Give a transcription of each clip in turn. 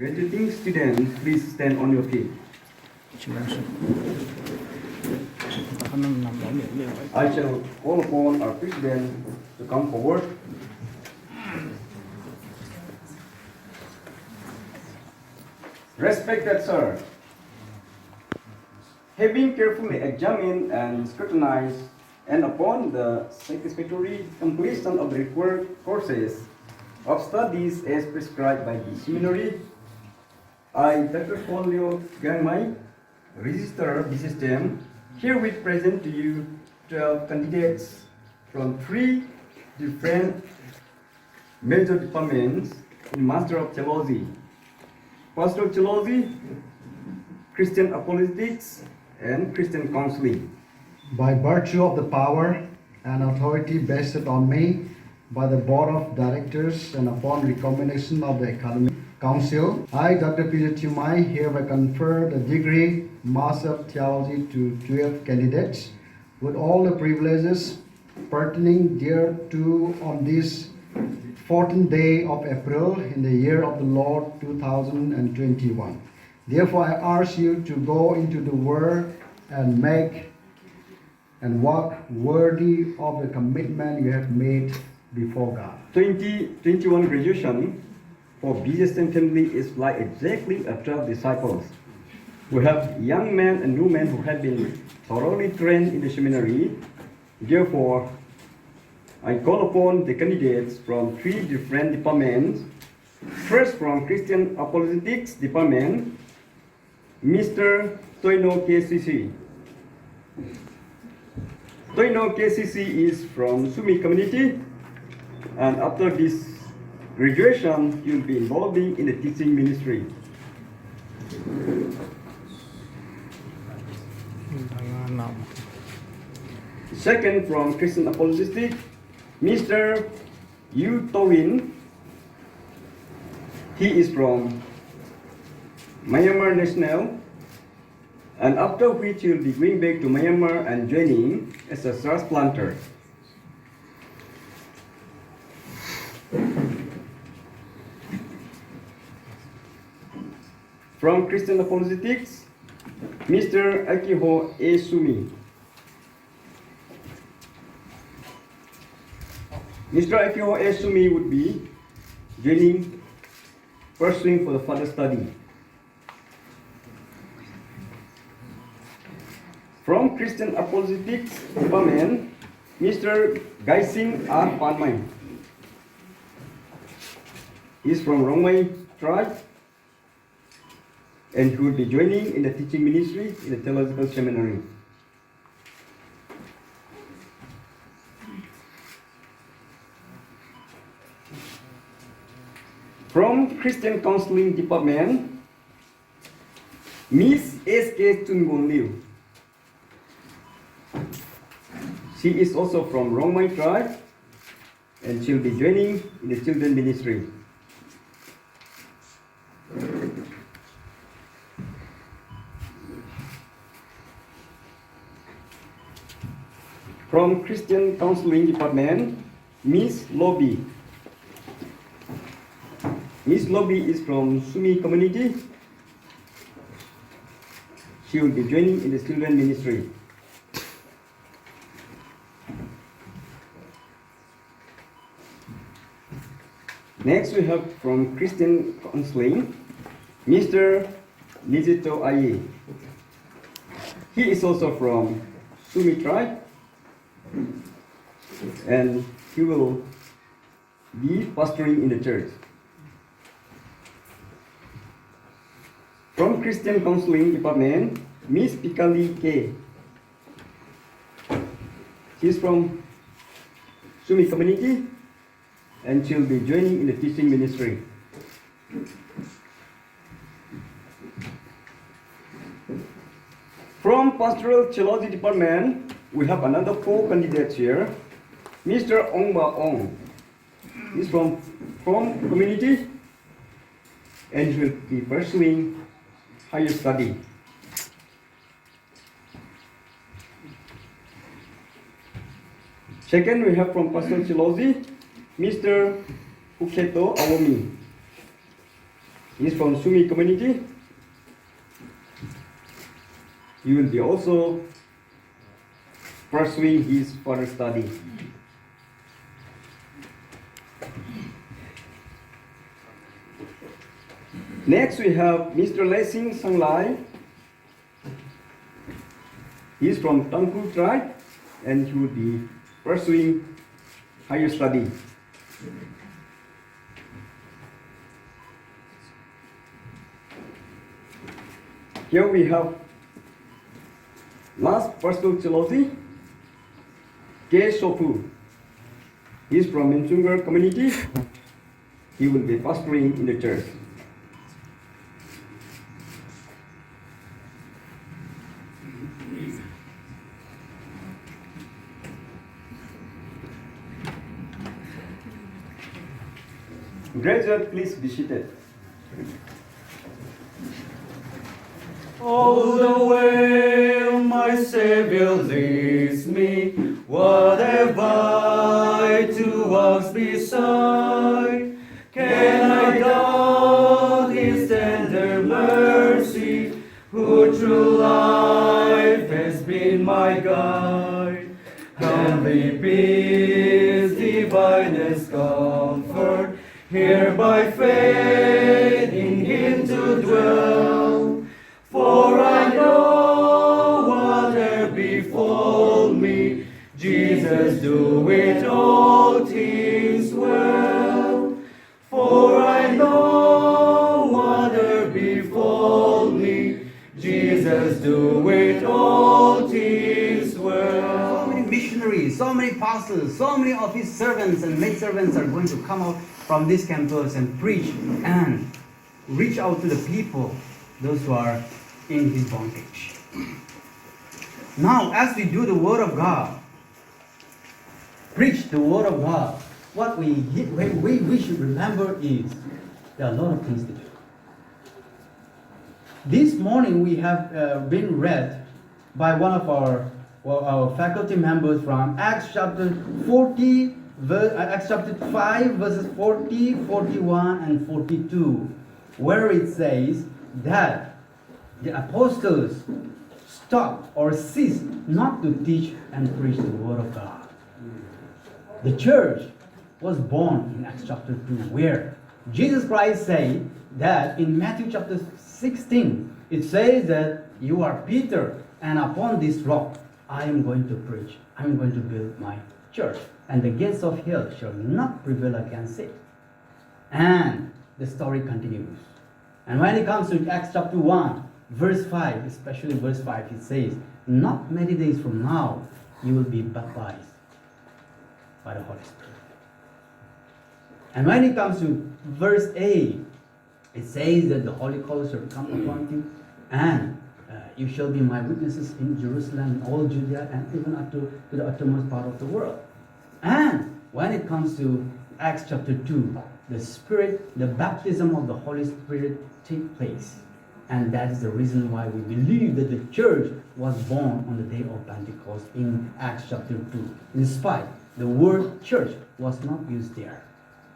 Graduating students, please stand on your feet. I shall call upon our president to come forward. Respected sir, having carefully examined and scrutinized and upon the satisfactory completion of the required courses of studies as prescribed by the seminary, I, Dr. Folio Gangmai, Register BGSTM, herewith present to you 12 candidates from 3 different major departments in Master of Theology, Pastoral Theology, Christian Apologetics, and Christian Counseling. By virtue of the power and authority vested on me by the Board of Directors and upon recommendation of the Academic Council, I, Dr. BGSTM, hereby confer the degree Master of Theology to 12 candidates with all the privileges pertaining thereto on this 14th day of April in the year of the Lord 2021. Therefore, I urge you to go into the world and make and walk worthy of the commitment you have made before God. 2021 graduation for BGSTM family is like exactly a 12 disciples. We have young men and women who have been thoroughly trained in the seminary. Therefore, I call upon the candidates from 3 different departments. First, from Christian Apologetics Department, Mr. Toino KCC. Toino KCC is from Sumi community, and after this graduation, he will be involving in the teaching ministry. Second, from Christian Apologetics, Mr. Yu Towin. He is from Myanmar National, and after which he will be going back to Myanmar and joining as a transplanter. From Christian Apologetics, Mr. Akiho A. Sumi. Mr. Akiho A. Sumi would be pursuing for the further study. From Christian Apologetics Department, Mr. Gaising R. Panmai. He is from Rongmai tribe, and he will be joining in the teaching ministry in the Theological Seminary. From Christian Counseling Department, Miss S.K. Chungon Liu. She is also from Rongmai tribe, and she will be joining in the children ministry. From Christian Counseling Department, Miss Lobby. Miss Lobby is from Sumi community. She will be joining in the children ministry. Next, we have from Christian Counseling, Mr. Nizito Aye. He is also from Sumi tribe, and he will be pastoring in the church. From Christian Counseling Department, Miss Pikali K. She is from Sumi community, and she will be joining in the teaching ministry. From Pastoral Theology Department, we have another 4 candidates here. Mr. Ongba Ong. He's from community, and he will be pursuing higher study. Second, we have from Pastoral Theology, Mr. Uketo Awomi. He's from Sumi community. He will be also pursuing his further study. Next we have Mr. Lesing Sanglai. He is from Tangku tribe and he will be pursuing higher study. Here we have last personal theology, K. Sofu. He is from Minchungar community. He will be pastoring in the church. Graduate, please be seated. All the way my Savior leads me, what have I to walk beside? Can I doubt His tender mercy, who through life has been my guide? Heavenly peace, divinest comfort, here by faith in Him to dwell. For I know whatever befall me, Jesus doeth all things well. For I know whatever befall me, Jesus doeth all things well. So many missionaries, so many pastors, so many of His servants and maidservants are going to come out from this campus and preach and reach out to the people, those who are in His bondage. Now, as we do the Word of God, preach the Word of God, what we should remember is there are a lot of things to do. This morning we have been read by one of our faculty members from Acts chapter 40, Acts chapter 5, verses 40, 41, and 42, where it says that the apostles stopped or ceased not to teach and preach the Word of God. The church was born in Acts chapter 2, where Jesus Christ said that in Matthew chapter 16, it says that you are Peter, and upon this rock I am going to preach. I am going to build my church, and the gates of hell shall not prevail against it. And the story continues. And when it comes to Acts chapter 1, verse 5, especially verse 5, it says, not many days from now, you will be baptized by the Holy Spirit. And when it comes to verse 8, it says that the Holy Ghost shall come upon you, and you shall be my witnesses in Jerusalem, in all Judea, and even up to the uttermost part of the world. And when it comes to Acts chapter 2, the Spirit, the baptism of the Holy Spirit take place. And that is the reason why we believe that the church was born on the day of Pentecost in Acts chapter 2. In spite, the word church was not used there.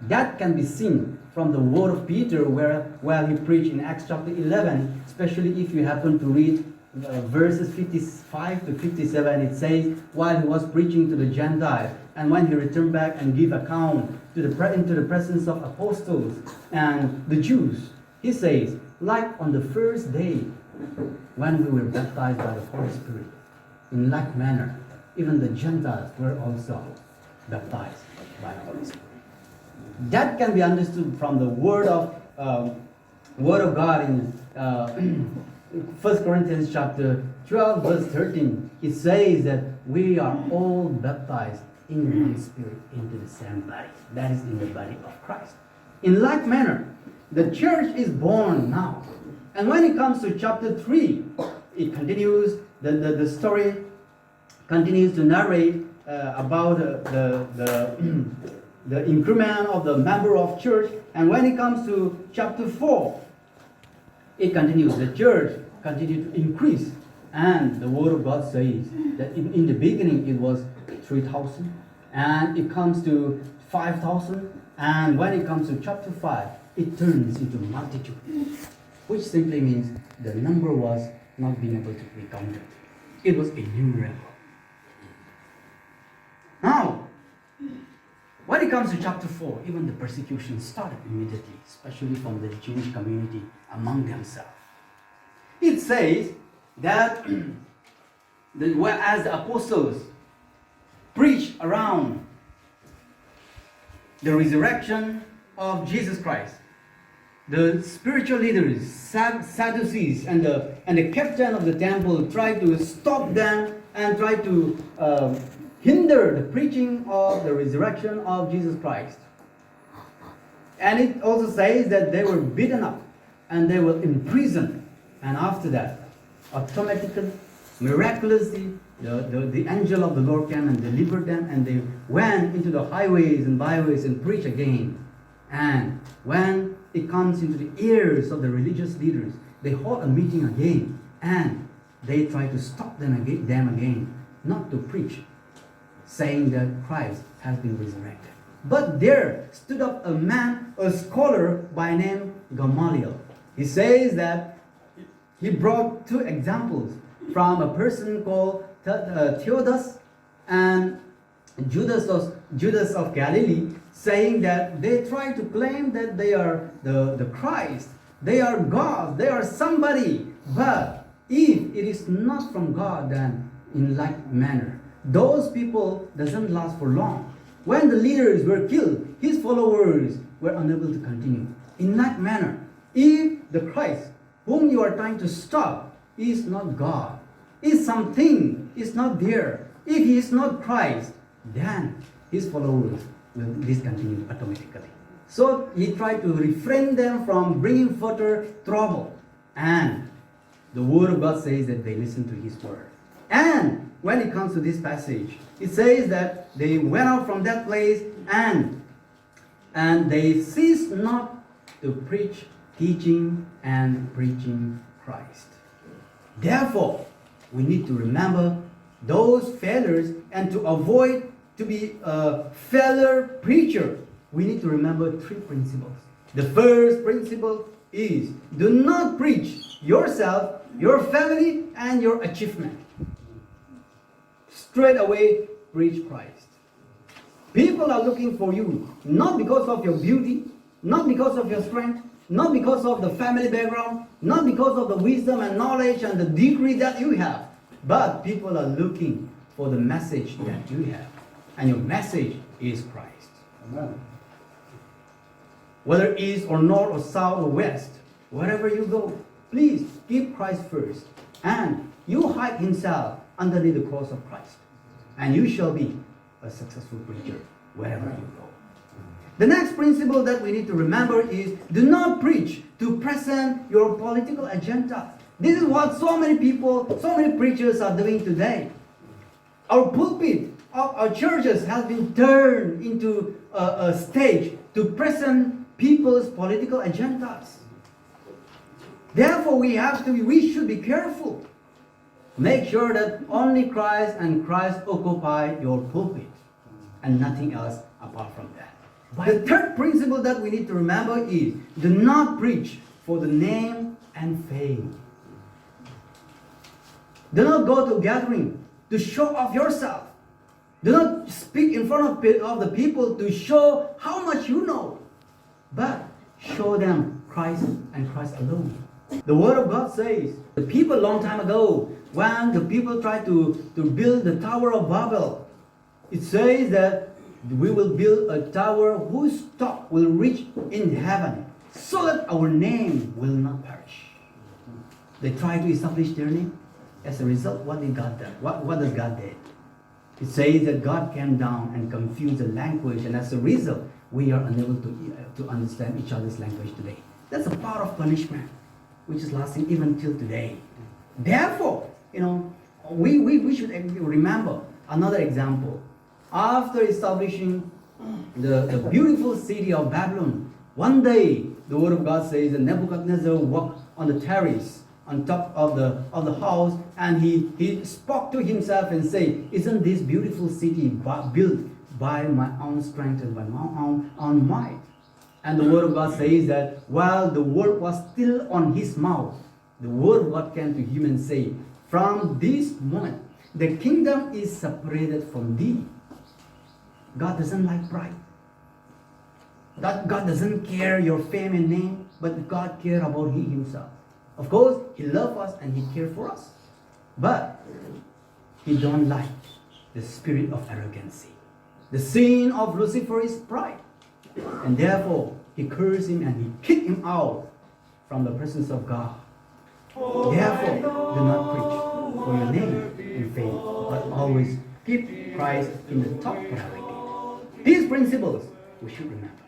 That can be seen from the word of Peter where he preached in Acts chapter 11, especially if you happen to read verses 55 to 57. It says, while he was preaching to the Gentiles, and when he returned back and gave account into the presence of apostles and the Jews, he says, like on the first day when we were baptized by the Holy Spirit, in like manner, even the Gentiles were also baptized by the Holy Spirit. That can be understood from the word of God in 1 Corinthians chapter 12, verse 13. It says that we are all baptized in one Spirit into the same body. That is in the body of Christ. In like manner, the church is born now. And when it comes to chapter 3, it continues, the story continues to narrate about the increment of the member of church. And when it comes to chapter 4, it continues. The church continued to increase. And the Word of God says that in the beginning it was 3,000. And it comes to 5,000. And when it comes to chapter 5, it turns into multitude, which simply means the number was not being able to be counted. It was innumerable. Now, when it comes to chapter 4, even the persecution started immediately, especially from the Jewish community among themselves. It says that as the apostles preached around the resurrection of Jesus Christ, the spiritual leaders, Sadducees, and the captain of the temple tried to stop them and tried to hinder the preaching of the resurrection of Jesus Christ. And it also says that they were beaten up and they were imprisoned. And after that, automatically, miraculously, the angel of the Lord came and delivered them, and they went into the highways and byways and preached again. And when it comes into the ears of the religious leaders, they hold a meeting again, and they try to stop them again, not to preach, saying that Christ has been resurrected. But there stood up a man, a scholar by name Gamaliel. He says that he brought two examples from a person called Theodas and Judas of Galilee, saying that they try to claim that they are the Christ, they are God, they are somebody. But if it is not from God, then in like manner, those people doesn't last for long. When the leaders were killed, his followers were unable to continue. In like manner, if the Christ whom you are trying to stop is not God, is something is not there, if he is not Christ, then his followers will discontinue automatically. So he tried to refrain them from bringing further trouble. And the word of God says that they listen to his word. And when it comes to this passage, it says that they went out from that place and they ceased not to preach, teaching and preaching Christ. Therefore, we need to remember those failures, and to avoid to be a failure preacher, we need to remember three principles. The first principle is do not preach yourself, your family, and your achievement. Straight away, preach Christ. People are looking for you, not because of your beauty, not because of your strength, not because of the family background, not because of the wisdom and knowledge and the degree that you have, but people are looking for the message that you have. And your message is Christ. Amen. Whether east or north or south or west, wherever you go, please keep Christ first. And you hide himself underneath the cross of Christ. And you shall be a successful preacher wherever you go. The next principle that we need to remember is do not preach to present your political agenda. This is what so many people, so many preachers are doing today. Our pulpit of our churches has been turned into a stage to present people's political agendas. Therefore, we should be careful. Make sure that only Christ and Christ occupy your pulpit and nothing else apart from that. But the third principle that we need to remember is do not preach for the name and fame. Do not go to a gathering to show off yourself. Do not speak in front of the people to show how much you know. But show them Christ and Christ alone. The Word of God says, the people long time ago, when the people tried to build the Tower of Babel, it says that we will build a tower whose top will reach in heaven, so that our name will not perish. They tried to establish their name. As a result, what did God do? What does God do? It says that God came down and confused the language, and as a result, we are unable to understand each other's language today. That's a part of punishment, which is lasting even till today. Therefore, we should remember another example. After establishing the beautiful city of Babylon, one day the Word of God says that Nebuchadnezzar walked on the terrace on top of the house, and he spoke to himself and said, "Isn't this beautiful city built by my own strength and by my own might?" And the word of God says that while the word was still on his mouth, the word of God came to him and say, from this moment, the kingdom is separated from thee. God doesn't like pride. God doesn't care your fame and name, but God cares about he himself. Of course, he loves us and he cares for us. But he don't like the spirit of arrogancy. The sin of Lucifer is pride. And therefore, he cursed him and he kicked him out from the presence of God. Therefore, do not preach for your name and fame, but always keep Christ in the top priority. These principles we should remember.